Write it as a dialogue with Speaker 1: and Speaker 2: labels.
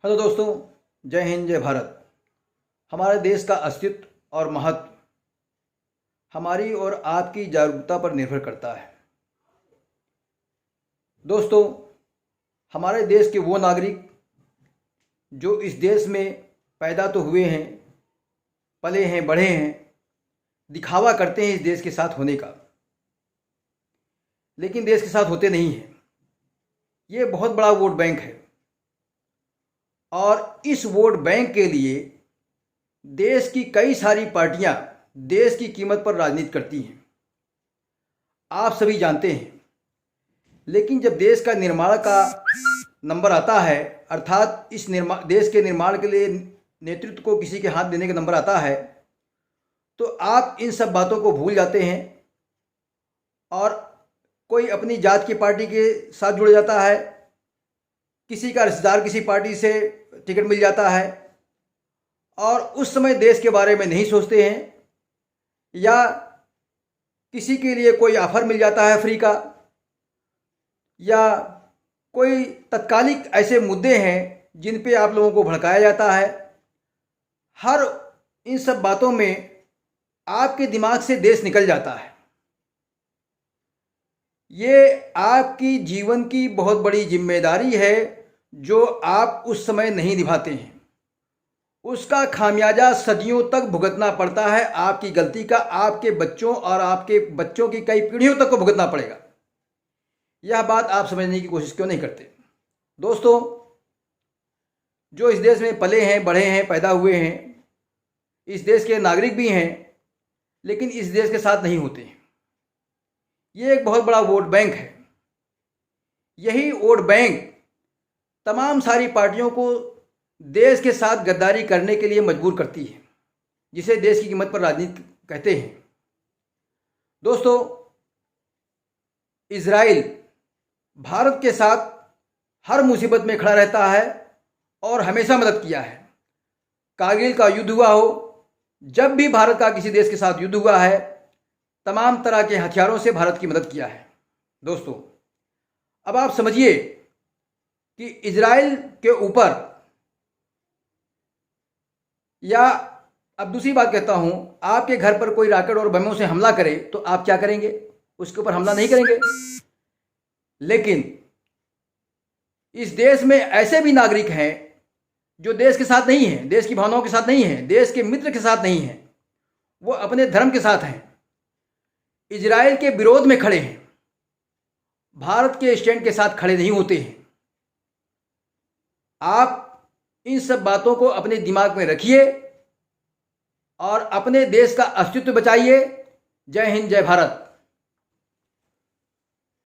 Speaker 1: Hello दोस्तों, जय हिंद जय भारत। हमारे देश का अस्तित्व और महत्व हमारी और आपकी जागरूकता पर निर्भर करता है। दोस्तों, हमारे देश के वो नागरिक जो इस देश में पैदा तो हुए हैं, पले हैं, बढ़े हैं, दिखावा करते हैं इस देश के साथ होने का, लेकिन देश के साथ होते नहीं हैं। ये बहुत बड़ा वोट बैंक है और इस वोट बैंक के लिए देश की कई सारी पार्टियां देश की कीमत पर राजनीति करती हैं, आप सभी जानते हैं। लेकिन जब देश का निर्माण का नंबर आता है, अर्थात इस देश के निर्माण के लिए नेतृत्व को किसी के हाथ देने का नंबर आता है, तो आप इन सब बातों को भूल जाते हैं और कोई अपनी जात की पार्टी के साथ जुड़ जाता है, किसी का रिश्तेदार किसी पार्टी से टिकट मिल जाता है और उस समय देश के बारे में नहीं सोचते हैं, या किसी के लिए कोई ऑफर मिल जाता है फ्री का, या कोई तत्कालिक ऐसे मुद्दे हैं जिन पे आप लोगों को भड़काया जाता है। हर इन सब बातों में आपके दिमाग से देश निकल जाता है। ये आपकी जीवन की बहुत बड़ी जिम्मेदारी है जो आप उस समय नहीं निभाते हैं। उसका खामियाजा सदियों तक भुगतना पड़ता है। आपकी गलती का आपके बच्चों और आपके बच्चों की कई पीढ़ियों तक को भुगतना पड़ेगा। यह बात आप समझने की कोशिश क्यों नहीं करते? दोस्तों, जो इस देश में पले हैं, बढ़े हैं, पैदा हुए हैं, इस देश के नागरिक भी हैं, लेकिन इस देश के साथ नहीं होते। ये एक बहुत बड़ा वोट बैंक है। यही वोट बैंक तमाम सारी पार्टियों को देश के साथ गद्दारी करने के लिए मजबूर करती है, जिसे देश की कीमत पर राजनीति कहते हैं। दोस्तों, इजराइल भारत के साथ हर मुसीबत में खड़ा रहता है और हमेशा मदद किया है। कारगिल का युद्ध हुआ हो, जब भी भारत का किसी देश के साथ युद्ध हुआ है, तमाम तरह के हथियारों से भारत की मदद किया है। दोस्तों, अब आप समझिए कि इजराइल के ऊपर, या अब दूसरी बात कहता हूं, आपके घर पर कोई रॉकेट और बमों से हमला करे तो आप क्या करेंगे? उसके ऊपर हमला नहीं करेंगे। लेकिन इस देश में ऐसे भी नागरिक हैं जो देश के साथ नहीं हैं, देश की भावनाओं के साथ नहीं हैं, देश के मित्र के साथ नहीं हैं, वो अपने धर्म के साथ हैं, इजराइल के विरोध में खड़े हैं, भारत के स्टैंड के साथ खड़े नहीं होते हैं। आप इन सब बातों को अपने दिमाग में रखिए और अपने देश का अस्तित्व बचाइए। जय हिंद जय भारत।